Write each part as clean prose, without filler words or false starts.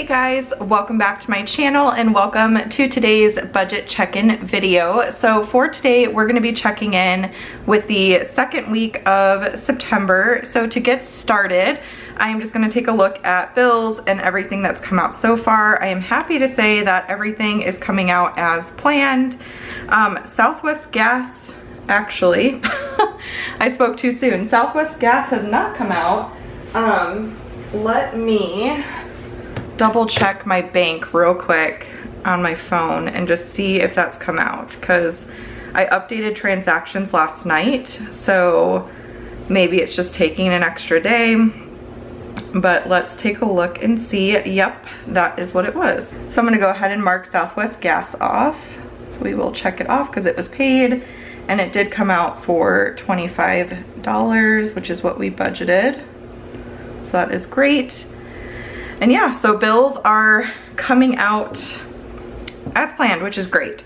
Hey guys, welcome back to my channel and welcome to today's budget check-in video. So for today, we're going to be checking in with the second week of September. So to get started, I am just going to take a look at bills and everything that's come out so far. I am happy to say that everything is coming out as planned. Southwest Gas, actually, I spoke too soon. Southwest Gas has not come out. Let me double check my bank real quick on my phone and just see if that's come out, because I updated transactions last night, so maybe it's just taking an extra day. But let's take a look and see. Yep, that is what it was. So I'm gonna go ahead and mark Southwest Gas off. So we will check it off because it was paid and it did come out for $25, which is what we budgeted. So that is great. And yeah, so bills are coming out as planned, which is great.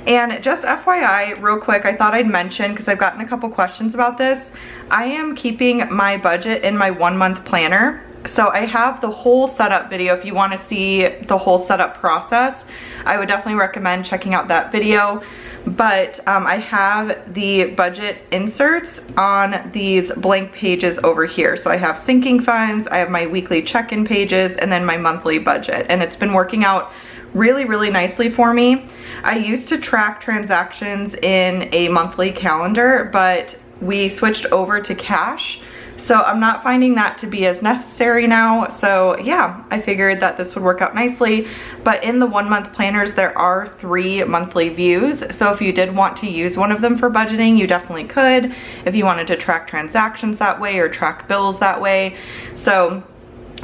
And just FYI, real quick, I thought I'd mention, because I've gotten a couple questions about this, I am keeping my budget in my 1-month planner. So I have the whole setup video. If you want to see the whole setup process, I would definitely recommend checking out that video. But I have the budget inserts on these blank pages over here. So I have sinking funds, I have my weekly check-in pages, and then my monthly budget. And it's been working out really nicely for me. I used to track transactions in a monthly calendar, but we switched over to cash. So I'm not finding that to be as necessary now. So yeah, I figured that this would work out nicely. But in the 1-month planners, there are 3 monthly views. So if you did want to use one of them for budgeting, you definitely could. If you wanted to track transactions that way or track bills that way. So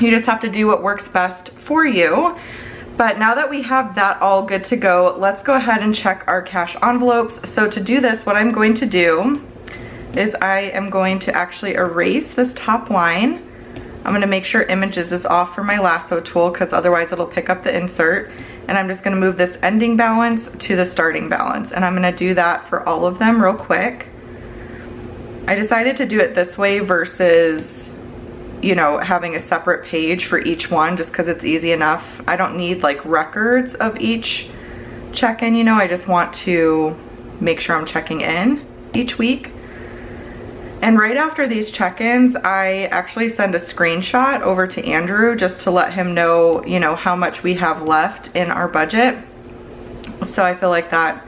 you just have to do what works best for you. But now that we have that all good to go, let's go ahead and check our cash envelopes. So to do this, what I'm going to do is I am going to actually erase this top line. I'm gonna make sure images is off for my lasso tool, because otherwise it'll pick up the insert. And I'm just gonna move this ending balance to the starting balance. And I'm gonna do that for all of them real quick. I decided to do it this way versus, you know, having a separate page for each one, just because it's easy enough. I don't need like records of each check-in, you know, I just want to make sure I'm checking in each week. And right after these check-ins, I actually send a screenshot over to Andrew just to let him know, you know, how much we have left in our budget. So I feel like that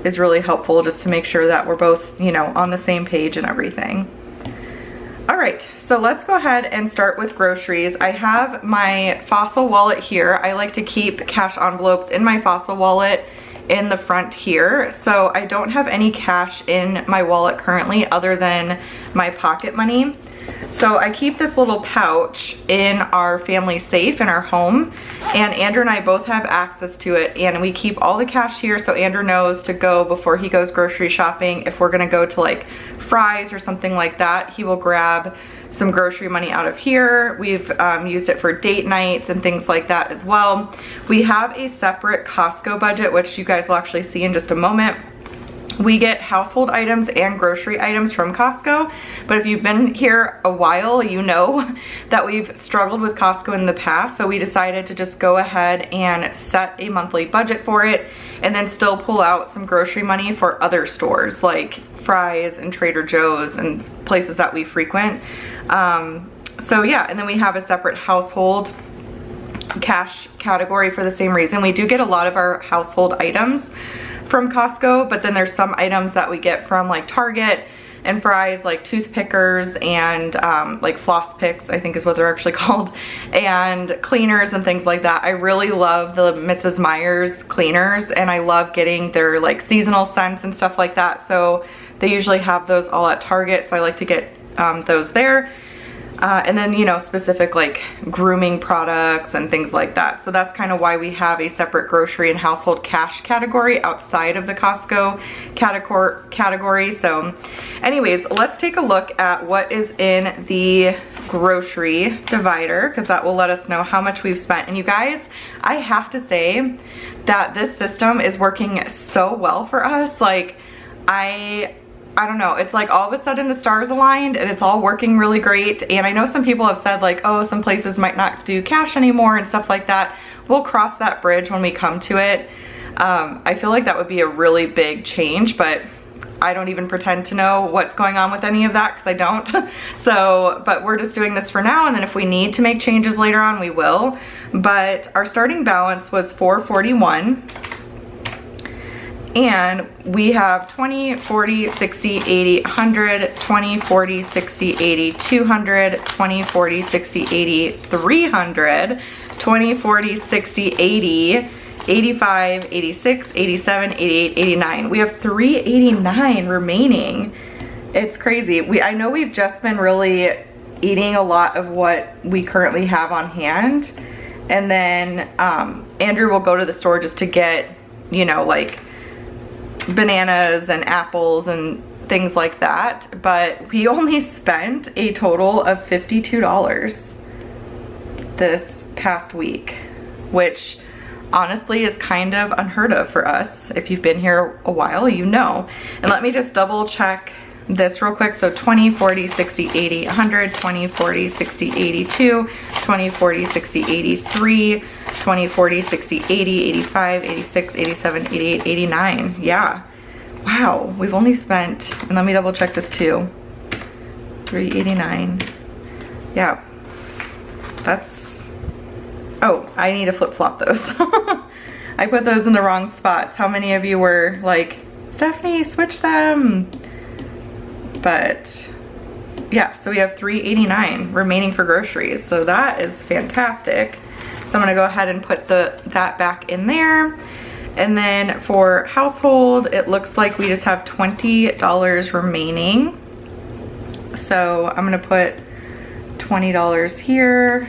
is really helpful, just to make sure that we're both, you know, on the same page and everything. All right, so let's go ahead and start with groceries. I have my Fossil wallet here. I like to keep cash envelopes in my Fossil wallet in the front here. So I don't have any cash in my wallet currently other than my pocket money. So I keep this little pouch in our family safe in our home, and Andrew and I both have access to it, and we keep all the cash here so Andrew knows to go before he goes grocery shopping. If we're gonna go to like Fry's or something like that, he will grab some grocery money out of here. We've used it for date nights and things like that as well. We have a separate Costco budget, which you guys will actually see in just a moment. We get household items and grocery items from Costco, but if you've been here a while, you know that we've struggled with Costco in the past, so we decided to just go ahead and set a monthly budget for it, and then still pull out some grocery money for other stores like Fry's and Trader Joe's and places that we frequent. So yeah, and then we have a separate household cash category for the same reason. We do get a lot of our household items from Costco, but then there's some items that we get from like Target and Fry's, like toothpickers and like floss picks, I think is what they're actually called, and cleaners and things like that. I really love the Mrs. Meyer's cleaners, and I love getting their like seasonal scents and stuff like that. So they usually have those all at Target, so I like to get those there. And then, you know, specific like grooming products and things like that. So that's kind of why we have a separate grocery and household cash category outside of the Costco category. So anyways, let's take a look at what is in the grocery divider, because that will let us know how much we've spent. And you guys, I have to say that this system is working so well for us. Like, I I don't know, it's like all of a sudden the stars aligned and it's all working really great. And I know some people have said like, oh, some places might not do cash anymore and stuff like that. We'll cross that bridge when we come to it. I feel like that would be a really big change, but I don't even pretend to know what's going on with any of that because I don't. So, but we're just doing this for now, and then if we need to make changes later on, we will. But our starting balance was $441. And we have 20, 40, 60, 80, 100, 20, 40, 60, 80, 200, 20, 40, 60, 80, 300, 20, 40, 60, 80, 85, 86, 87, 88, 89. We have 389 remaining. It's crazy. I know we've just been really eating a lot of what we currently have on hand. And then Andrew will go to the store just to get, you know, like bananas and apples and things like that. But we only spent a total of $52 this past week, which honestly is kind of unheard of for us. If you've been here a while, you know. And let me just double check this real quick. So 20, 40, 60, 80, 100, 20, 40, 60, 82, 20, 40, 60, 83, 20, 40, 60, 80, 85, 86, 87, 88, 89. Yeah. Wow. We've only spent, and let me double check this too. 389. Yeah. That's, oh, I need to flip-flop those. I put those in the wrong spots. How many of you were like, Stephanie, switch them? But yeah, so we have $389 remaining for groceries. So that is fantastic. So I'm gonna go ahead and put that back in there. And then for household, it looks like we just have $20 remaining. So I'm gonna put $20 here.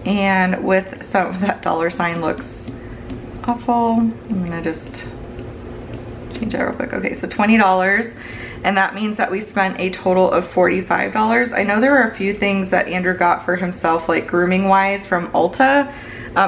And with some, that dollar sign looks awful. I'm gonna just change that real quick. Okay, so $20. And that means that we spent a total of $45. I know there were a few things that Andrew got for himself, like grooming wise from Ulta.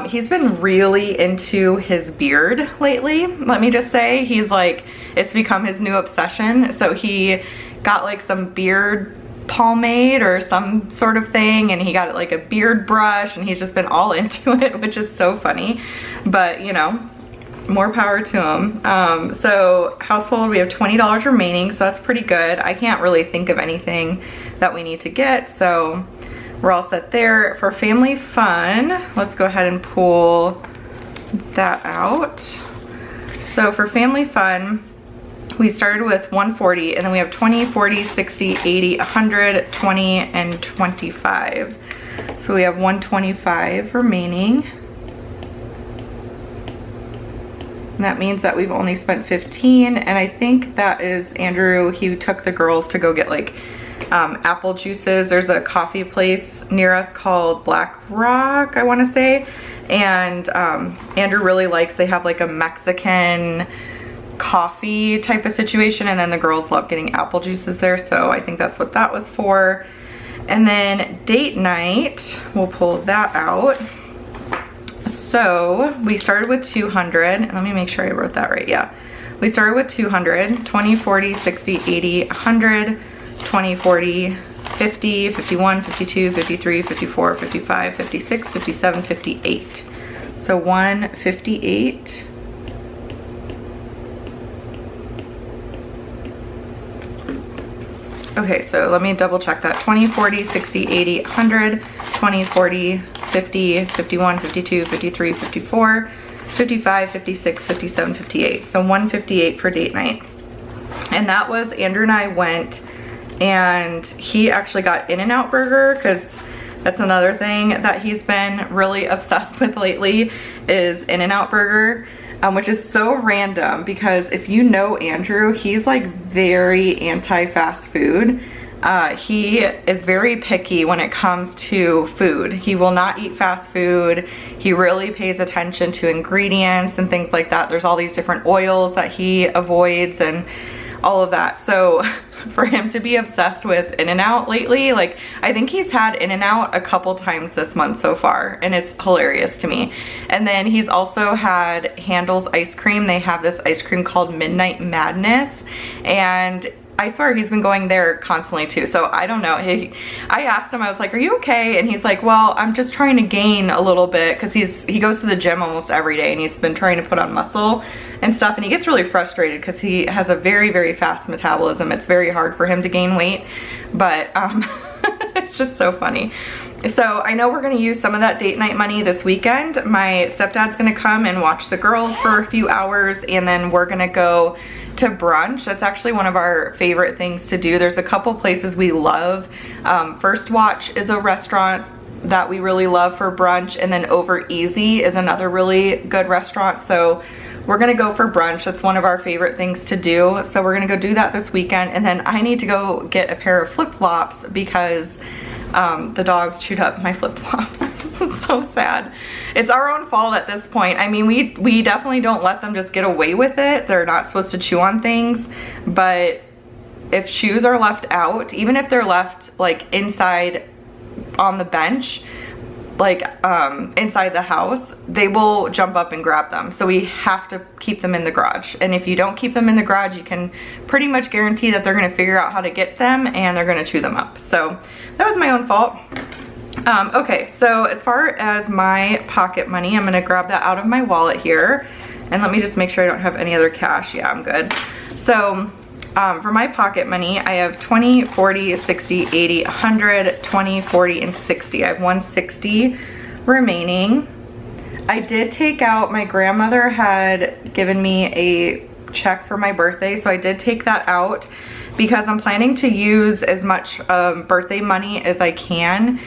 He's been really into his beard lately, let me just say. He's like, it's become his new obsession. So he got like some beard pomade or some sort of thing, and he got like a beard brush, and he's just been all into it, which is so funny. But you know, more power to him. So household, we have $20 remaining, so that's pretty good. I can't really think of anything that we need to get, so we're all set there. For family fun, let's go ahead and pull that out. So for family fun, we started with 140, and then we have 20, 40, 60, 80, 100, 20, and 25. So we have 125 remaining. And that means that we've only spent 15, and I think that is Andrew, he took the girls to go get like apple juices. There's a coffee place near us called Black Rock, I want to say, and Andrew really likes, they have like a Mexican coffee type of situation, and then the girls love getting apple juices there, so I think that's what that was for. And then date night, we'll pull that out. So we started with 200, and let me make sure I wrote that right. Yeah, we started with 200, 20, 40, 60, 80, 100, 20, 40, 50, 51, 52, 53, 54, 55, 56, 57, 58. So 158. Okay, so let me double check that. 20, 40, 60, 80, 100, 20, 40, 50, 51, 52, 53, 54, 55, 56, 57, 58. So 158 for date night. And that was, Andrew and I went, and he actually got In-N-Out Burger, because that's another thing that he's been really obsessed with lately is In-N-Out Burger. Which is so random, because if you know Andrew, he's like very anti-fast food. He is very picky when it comes to food. He will not eat fast food. He really pays attention to ingredients and things like that. There's all these different oils that he avoids and all of that. So for him to be obsessed with In-N-Out lately, like I think he's had In-N-Out a couple times this month so far, and it's hilarious to me. And then he's also had Handel's ice cream. They have this ice cream called Midnight Madness, and I swear he's been going there constantly too. So I don't know. I asked him, I was like, are you okay? And he's like, well, I'm just trying to gain a little bit, because he goes to the gym almost every day and he's been trying to put on muscle and stuff, and he gets really frustrated because he has a very, very fast metabolism. It's very hard for him to gain weight, but it's just so funny. So I know we're gonna use some of that date night money this weekend. My stepdad's gonna come and watch the girls for a few hours, and then we're gonna go to brunch. That's actually one of our favorite things to do. There's a couple places we love. First Watch is a restaurant that we really love for brunch, and then Over Easy is another really good restaurant. So we're gonna go for brunch. That's one of our favorite things to do. So we're gonna go do that this weekend, and then I need to go get a pair of flip-flops because the dogs chewed up my flip-flops. It's so sad. It's our own fault at this point. I mean, we definitely don't let them just get away with it. They're not supposed to chew on things, but if shoes are left out, even if they're left like inside on the bench, like inside the house, they will jump up and grab them. So we have to keep them in the garage. And if you don't keep them in the garage, you can pretty much guarantee that they're gonna figure out how to get them and they're gonna chew them up. So that was my own fault. Okay, so as far as my pocket money, I'm gonna grab that out of my wallet here. And let me just make sure I don't have any other cash. Yeah, I'm good. So for my pocket money, I have 20, 40, 60, 80, 100, 20, 40, and 60. I have 160 remaining. I did take out, my grandmother had given me a check for my birthday, so I did take that out because I'm planning to use as much birthday money as I can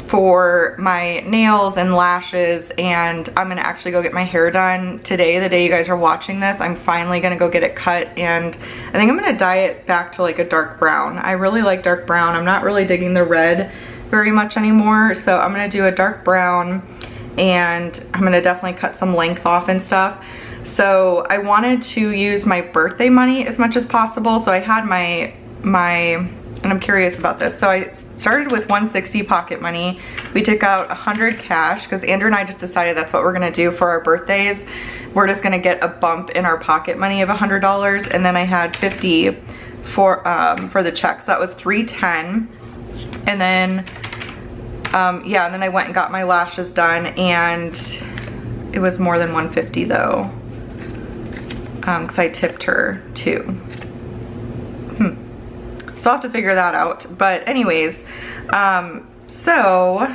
for my nails and lashes, and I'm gonna actually go get my hair done today, the day you guys are watching this. I'm finally gonna go get it cut, and I think I'm gonna dye it back to like a dark brown. I really like dark brown. I'm not really digging the red very much anymore, so I'm gonna do a dark brown, and I'm gonna definitely cut some length off and stuff. So I wanted to use my birthday money as much as possible, so I had my and I'm curious about this. So I started with 160 pocket money. We took out 100 cash because Andrew and I just decided that's what we're gonna do for our birthdays. We're just gonna get a bump in our pocket money of $100, and then I had 50 for the checks. That was 310, and then yeah, and then I went and got my lashes done, and it was more than 150 though, because I tipped her too. So I'll have to figure that out. But anyways, so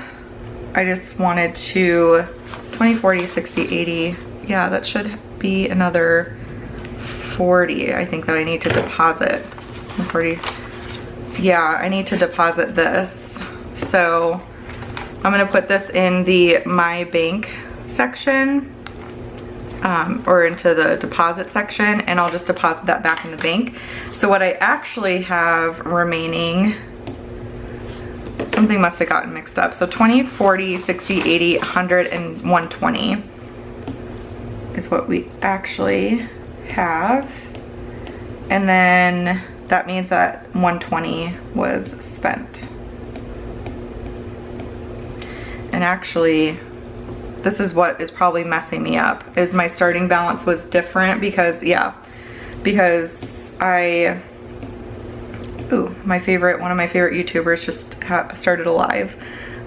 I just wanted to 20, 40, 60, 80. Yeah, that should be another 40, I think, that I need to deposit. 40. Yeah, I need to deposit this. So I'm gonna put this in the My Bank section, or into the deposit section, and I'll just deposit that back in the bank. So what I actually have remaining, something must have gotten mixed up. So 20, 40, 60, 80, 100, and 120 is what we actually have. And then that means that 120 was spent. And actually, this is what is probably messing me up, is my starting balance was different because, yeah, because one of my favorite YouTubers just started a live.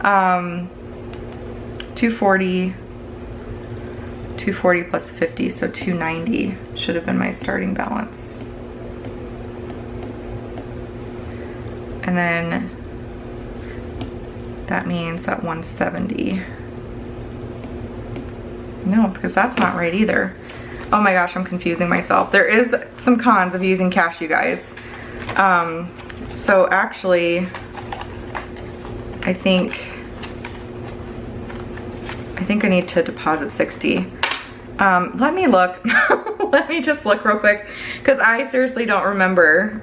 240 plus 50, so 290 should have been my starting balance. And then that means that 170. No, because that's not right either. Oh my gosh, I'm confusing myself. There is some cons of using cash, you guys. So actually, I think I need to deposit 60. Let me look. Let me just look real quick, because I seriously don't remember.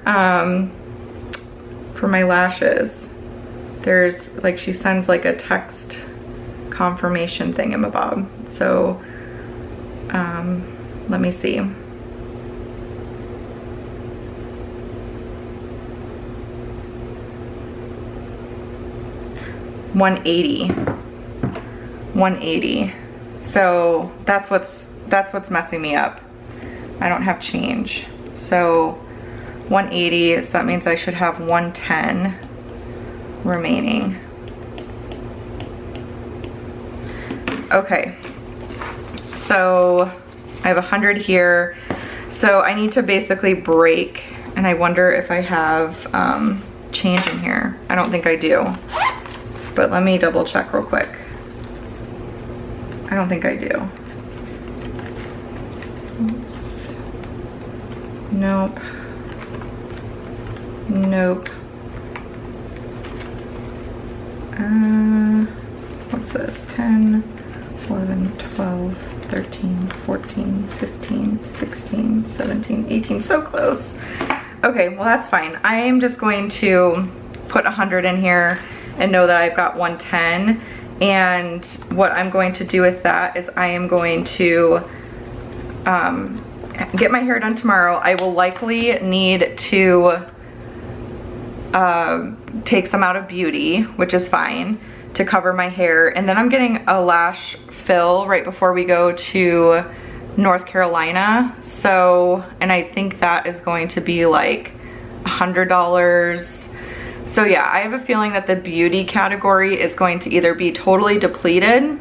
For my lashes, there's like, she sends like a text confirmation thingamabob. So let me see. $180. So that's what's messing me up. I don't have change. So 180, so that means I should have 110 remaining. Okay, so I have 100 here. So I need to basically break, and I wonder if I have change in here. I don't think I do, but let me double check real quick. I don't think I do. Oops. Nope. Nope. What's this? 10, 11, 12, 13, 14, 15, 16, 17, 18. So close. Okay, well that's fine. I am just going to put 100 in here and know that I've got 110. And what I'm going to do with that is I am going to get my hair done tomorrow. I will likely need to take some out of Beauty, which is fine, to cover my hair. And then I'm getting a lash fill right before we go to North Carolina. So, and I think that is going to be like $100. So yeah, I have a feeling that the Beauty category is going to either be totally depleted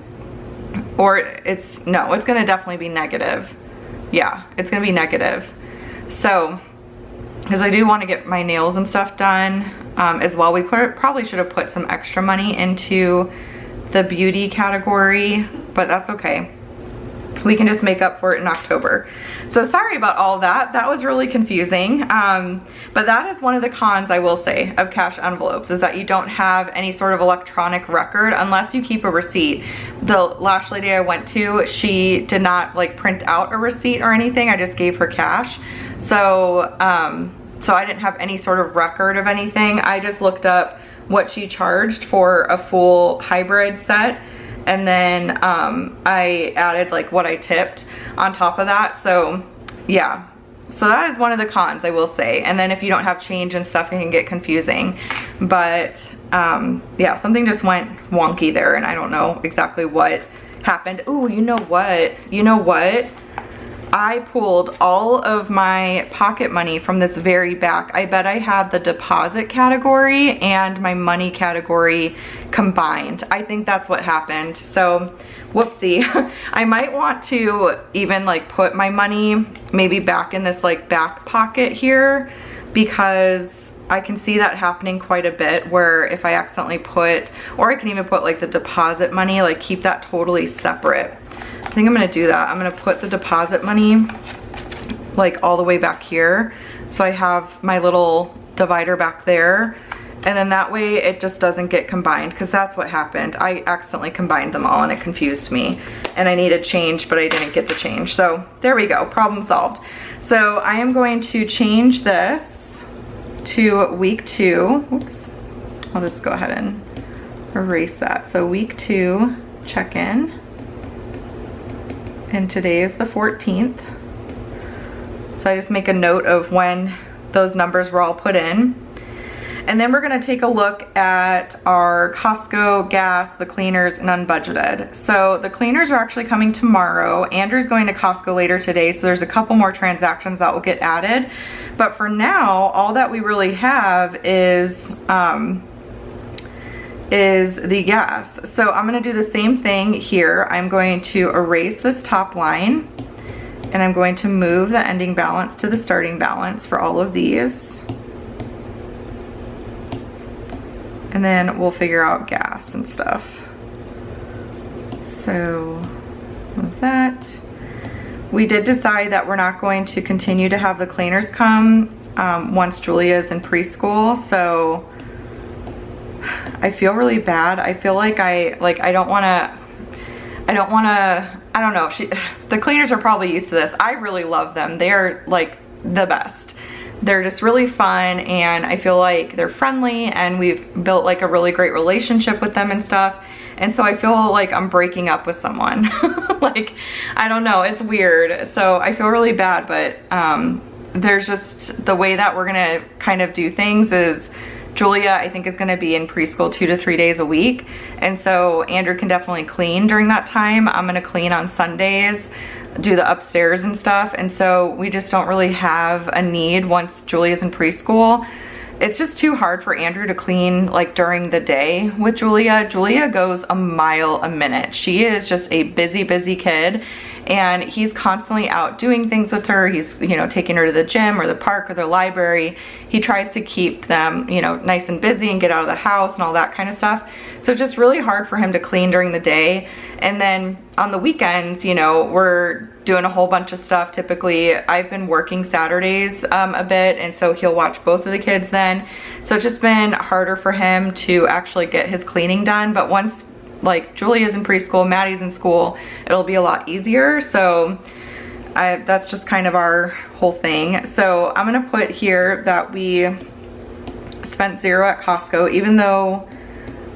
or it's gonna definitely be negative. Yeah, it's gonna be negative. So, because I do want to get my nails and stuff done as well. We probably should have put some extra money into the Beauty category, but that's okay. We can just make up for it in October. So sorry about all that. That was really confusing. But that is one of the cons, I will say, of cash envelopes, is that you don't have any sort of electronic record unless you keep a receipt. The lash lady I went to, she did not like print out a receipt or anything. I just gave her cash. So, so I didn't have any sort of record of anything. I just looked up what she charged for a full hybrid set. And then I added like what I tipped on top of that. So yeah, so that is one of the cons, I will say. And then if you don't have change and stuff, it can get confusing. But yeah, something just went wonky there and I don't know exactly what happened. Ooh, you know what? You know what? I pulled all of my pocket money from this very back. I bet I had the deposit category and my money category combined. I think that's what happened. So, whoopsie. I might want to even like put my money maybe back in this like back pocket here, because I can see that happening quite a bit, where if I accidentally put, or I can even put like the deposit money, like keep that totally separate. I think I'm gonna do that. I'm gonna put the deposit money like all the way back here. So I have my little divider back there. And then that way it just doesn't get combined, because that's what happened. I accidentally combined them all and it confused me. And I needed change, but I didn't get the change. So there we go, problem solved. So I am going to change this to week 2. Oops, I'll just go ahead and erase that. So week 2 check-in. And today is the 14th. So I just make a note of when those numbers were all put in. And then we're gonna take a look at our Costco gas, the cleaners, and unbudgeted. So the cleaners are actually coming tomorrow. Andrew's going to Costco later today, so there's a couple more transactions that will get added. But for now, all that we really have is the gas. So I'm gonna do the same thing here. I'm going to erase this top line, and I'm going to move the ending balance to the starting balance for all of these. And then we'll figure out gas and stuff. So with that, we did decide that we're not going to continue to have the cleaners come once Julia is in preschool. So I feel really bad. I feel like I don't wanna, I don't know. The cleaners are probably used to this. I really love them. They are like the best. They're just really fun, and I feel like they're friendly, and we've built like a really great relationship with them and stuff. And so I feel like I'm breaking up with someone. Like, I don't know, it's weird. So I feel really bad, but there's just the way that we're gonna kind of do things is Julia, I think, is gonna be in preschool 2 to 3 days a week. And so Andrew can definitely clean during that time. I'm gonna clean on Sundays. do the upstairs and stuff, and so we just don't really have a need once Julia's in preschool. It's just too hard for Andrew to clean like during the day with Julia. Julia goes a mile a minute. She is just a busy kid, and he's constantly out doing things with her. He's, you know, taking her to the gym or the park or the library. He tries to keep them, you know, nice and busy and get out of the house and all that kind of stuff. So just really hard for him to clean during the day. And then on the weekends, you know, we're doing a whole bunch of stuff. Typically, I've been working Saturdays a bit, and so he'll watch both of the kids then. So it's just been harder for him to actually get his cleaning done. But once like Julia's in preschool, Maddie's in school, it'll be a lot easier. So that's just kind of our whole thing. So I'm gonna put here that we spent $0 at Costco, even though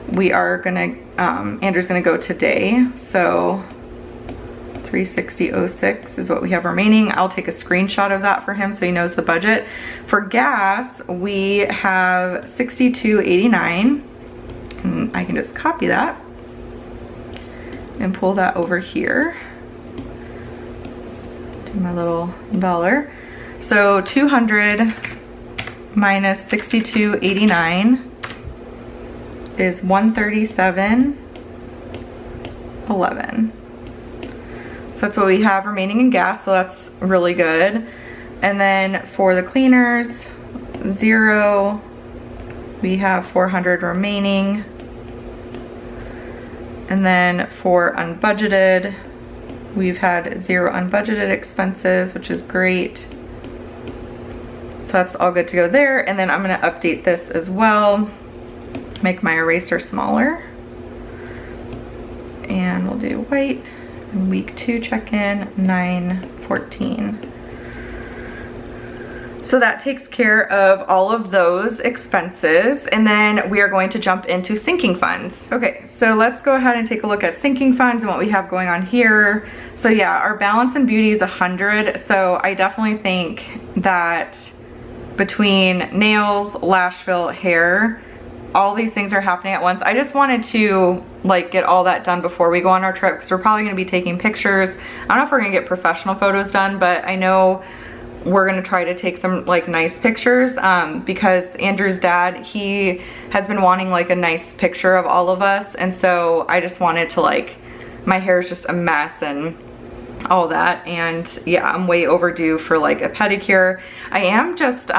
we are gonna, Andrew's gonna go today. So $360.06 is what we have remaining. I'll take a screenshot of that for him so he knows the budget. For gas, we have $62.89, and I can just copy that and pull that over here to my little dollar. So 200 minus 62.89 is 137.11. So that's what we have remaining in gas, so that's really good. And then for the cleaners, 0, we have 400 remaining. And then for unbudgeted, we've had 0 unbudgeted expenses, which is great. So that's all good to go there. And then I'm gonna update this as well, make my eraser smaller. And we'll do white, and week 2 check-in, 9/14. So that takes care of all of those expenses, and then we are going to jump into sinking funds. Okay, so let's go ahead and take a look at sinking funds and what we have going on here. So yeah, our balance in beauty is 100, so I definitely think that between nails, lash fill, hair, all these things are happening at once. I just wanted to like get all that done before we go on our trip, because we're probably gonna be taking pictures. I don't know if we're gonna get professional photos done, but I know we're gonna try to take some like nice pictures because Andrew's dad, he has been wanting like a nice picture of all of us, and so I just wanted to like, my hair is just a mess and all that, and yeah, I'm way overdue for like a pedicure. I am just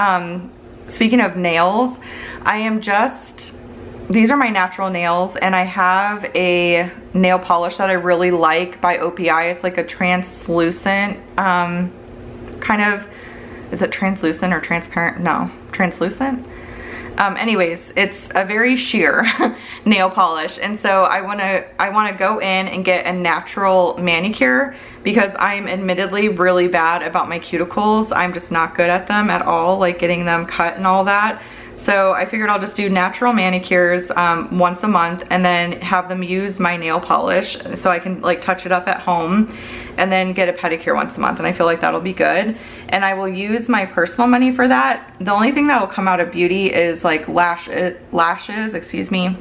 speaking of nails, I am just, these are my natural nails, and I have a nail polish that I really like by OPI. It's like a translucent kind of, is it translucent or transparent? No, translucent. Anyways, it's a very sheer nail polish, and so I wanna go in and get a natural manicure, because I'm admittedly really bad about my cuticles. I'm just not good at them at all, like getting them cut and all that. So I figured I'll just do natural manicures once a month, and then have them use my nail polish so I can like touch it up at home, and then get a pedicure once a month, and I feel like that'll be good. And I will use my personal money for that. The only thing that will come out of beauty is like lashes, excuse me,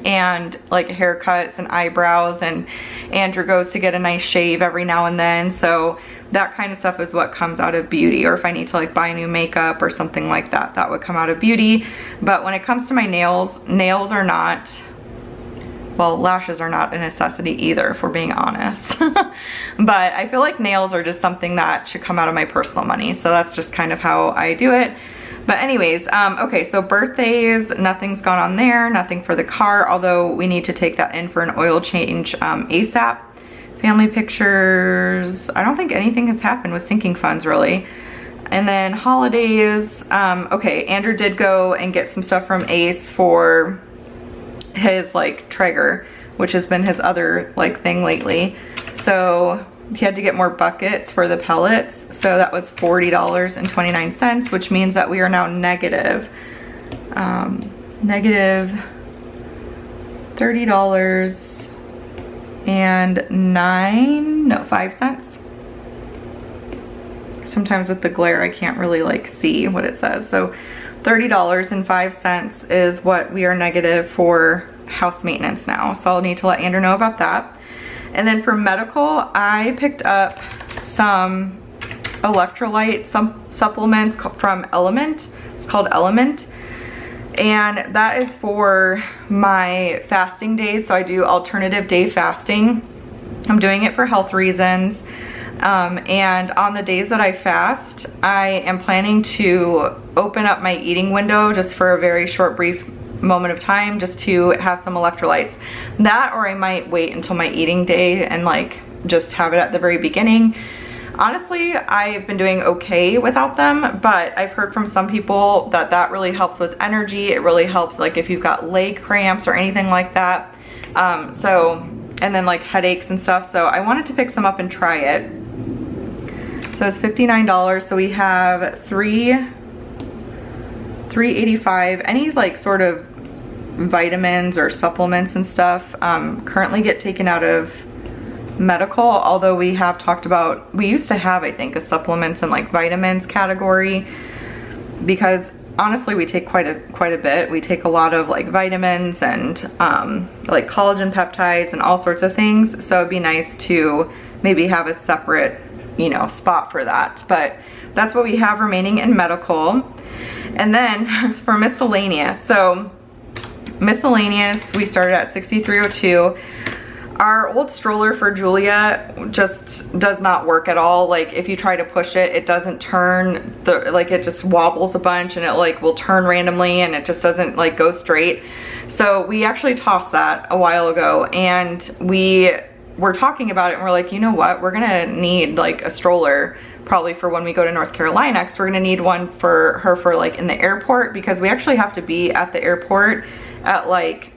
and like haircuts and eyebrows, and Andrew goes to get a nice shave every now and then, so that kind of stuff is what comes out of beauty. Or if I need to like buy new makeup or something like that, that would come out of beauty. But when it comes to my nails, nails are not, well, lashes are not a necessity either, if we're being honest. But I feel like nails are just something that should come out of my personal money, so that's just kind of how I do it. But anyways, okay, so birthdays, nothing's gone on there, nothing for the car, although we need to take that in for an oil change ASAP. Family pictures, I don't think anything has happened with sinking funds really. And then holidays, okay, Andrew did go and get some stuff from Ace for his like Traeger, which has been his other like thing lately. So he had to get more buckets for the pellets, so that was $40.29, which means that we are now negative $30.05. Sometimes with the glare I can't really like see what it says. So $30.05 is what we are negative for house maintenance now. So I'll need to let Andrew know about that. And then for medical, I picked up some electrolyte supplements from Element. It's called Element. And that is for my fasting days. So I do alternative day fasting. I'm doing it for health reasons. And on the days that I fast, I am planning to open up my eating window just for a very short, brief moment of time, just to have some electrolytes. That, or I might wait until my eating day and like just have it at the very beginning. Honestly, I've been doing okay without them, but I've heard from some people that that really helps with energy. It really helps like if you've got leg cramps or anything like that. And then like headaches and stuff. So I wanted to pick some up and try it. So it's $59. So we have $3.85. Any like sort of vitamins or supplements and stuff currently get taken out of medical, although we have talked about, we used to have, I think, a supplements and like vitamins category, because honestly we take quite a bit. We take a lot of like vitamins and like collagen peptides and all sorts of things, so it'd be nice to maybe have a separate, you know, spot for that. But that's what we have remaining in medical. And then for miscellaneous, so miscellaneous, we started at $63.02. Our old stroller for Julia just does not work at all. Like if you try to push it, it doesn't turn, like it just wobbles a bunch, and it like will turn randomly, and it just doesn't like go straight. So we actually tossed that a while ago, and we were talking about it, and we're like, you know what, we're gonna need like a stroller probably for when we go to North Carolina, because we're gonna need one for her for like in the airport, because we actually have to be at the airport at like,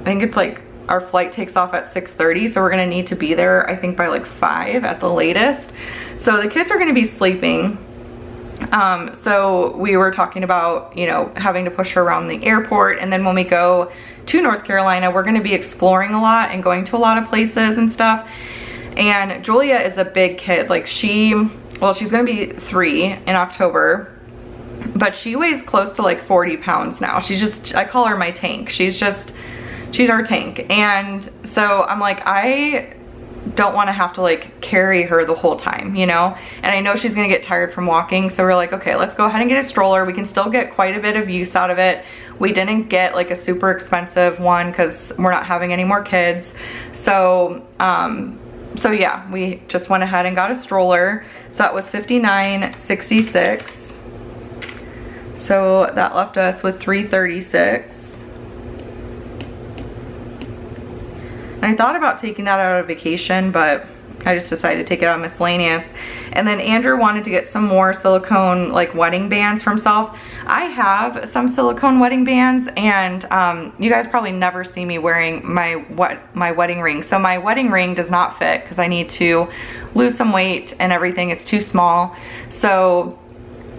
I think it's like, our flight takes off at 6:30, so we're gonna need to be there, I think, by like 5 at the latest. So the kids are gonna be sleeping. So we were talking about, you know, having to push her around the airport, and then when we go to North Carolina, we're gonna be exploring a lot and going to a lot of places and stuff. And Julia is a big kid. Like she's gonna be 3 in October, but she weighs close to like 40 pounds now. She's just, I call her my tank. She's our tank. And so I'm like, I don't want to have to like carry her the whole time, you know? And I know she's gonna get tired from walking, so we're like, okay, let's go ahead and get a stroller. We can still get quite a bit of use out of it. We didn't get like a super expensive one because we're not having any more kids. So yeah, we just went ahead and got a stroller. So that was $59.66. So that left us with $336. I thought about taking that out of vacation, but I just decided to take it out of miscellaneous. And then Andrew wanted to get some more silicone like wedding bands for himself. I have some silicone wedding bands, and you guys probably never see me wearing my wedding ring. So my wedding ring does not fit because I need to lose some weight and everything. It's too small. So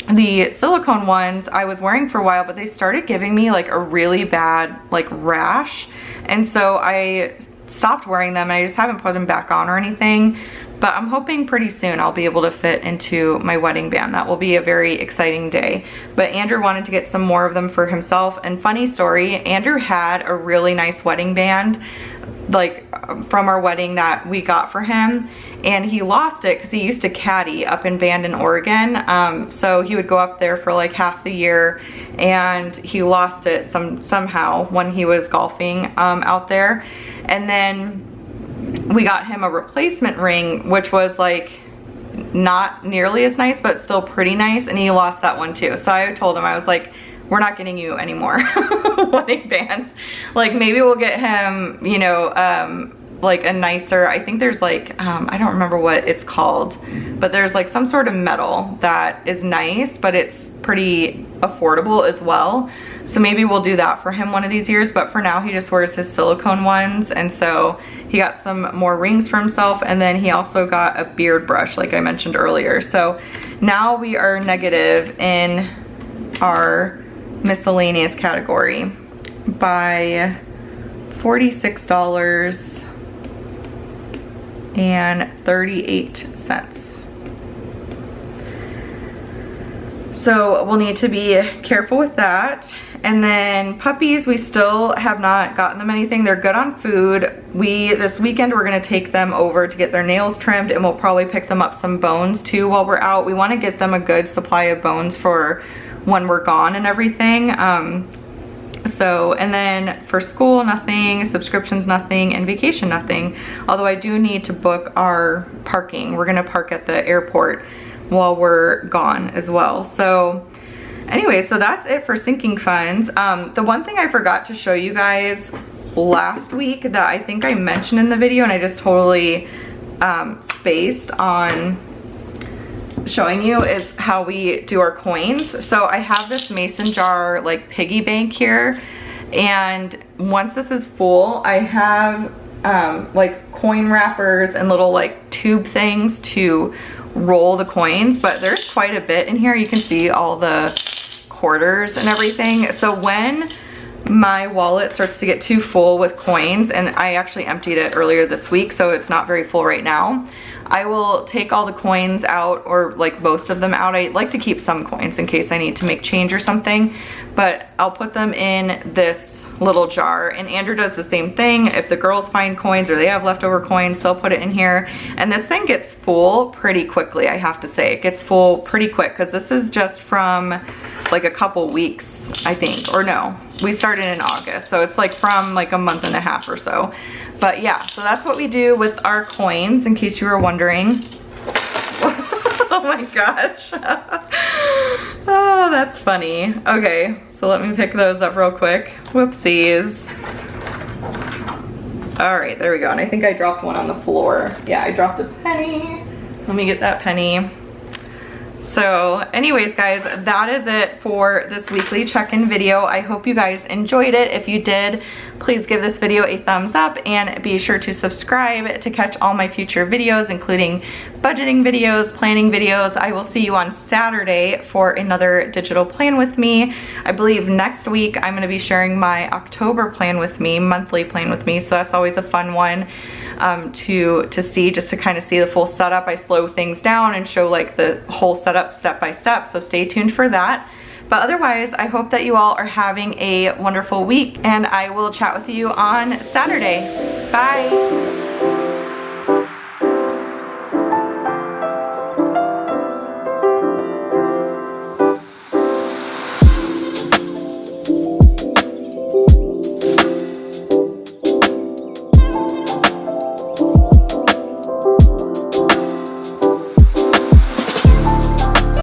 the silicone ones I was wearing for a while, but they started giving me like a really bad like rash, and so I stopped wearing them, and I just haven't put them back on or anything. But I'm hoping pretty soon I'll be able to fit into my wedding band. That will be a very exciting day. But Andrew wanted to get some more of them for himself. And funny story, Andrew had a really nice wedding band like from our wedding that we got for him, and he lost it because he used to caddy up in Bandon, Oregon. So he would go up there for like half the year, and he lost it somehow when he was golfing out there. And then we got him a replacement ring, which was like not nearly as nice, but still pretty nice, and he lost that one too. So I told him, I was like, we're not getting you any more wedding bands. Like maybe we'll get him, you know, like a nicer, I think there's like, I don't remember what it's called, but there's like some sort of metal that is nice, but it's pretty affordable as well. So maybe we'll do that for him one of these years, but for now he just wears his silicone ones. And so he got some more rings for himself, and then he also got a beard brush like I mentioned earlier. So now we are negative in our miscellaneous category by $46.38. So we'll need to be careful with that. And then puppies, we still have not gotten them anything. They're good on food. This weekend we're gonna take them over to get their nails trimmed, and we'll probably pick them up some bones too while we're out. We wanna get them a good supply of bones for when we're gone and everything. And then for school, nothing, subscriptions, nothing, and vacation, nothing. Although I do need to book our parking. We're gonna park at the airport while we're gone as well. So anyway, so that's it for sinking funds. The one thing I forgot to show you guys last week that I think I mentioned in the video, and I just totally spaced on showing you, is how we do our coins. So I have this mason jar like piggy bank here, and once this is full, I have like coin wrappers and little like tube things to roll the coins, but there's quite a bit in here. You can see all the quarters and everything. So when my wallet starts to get too full with coins, and I actually emptied it earlier this week, so it's not very full right now, I will take all the coins out, or like most of them out. I like to keep some coins in case I need to make change or something, but I'll put them in this little jar. And Andrew does the same thing. If the girls find coins or they have leftover coins, they'll put it in here. And this thing gets full pretty quickly, I have to say. It gets full pretty quick, because this is just from like a couple weeks, I think, or no, we started in August, so it's like from like a month and a half or so. But yeah, so that's what we do with our coins, in case you were wondering. Oh my gosh. Oh, that's funny. Okay, so let me pick those up real quick. Whoopsies. All right, there we go. And I think I dropped one on the floor. Yeah, I dropped a penny. Let me get that penny. So anyways, guys, that is it for this weekly check-in video. I hope you guys enjoyed it. If you did, please give this video a thumbs up, and be sure to subscribe to catch all my future videos, including budgeting videos, planning videos. I will see you on Saturday for another digital plan with me. I believe next week I'm going to be sharing my October plan with me, monthly plan with me, so that's always a fun one to see, just to kind of see the full setup. I slow things down and show like the whole setup step by step, so stay tuned for that. But otherwise, I hope that you all are having a wonderful week, and I will chat with you on Saturday. Bye.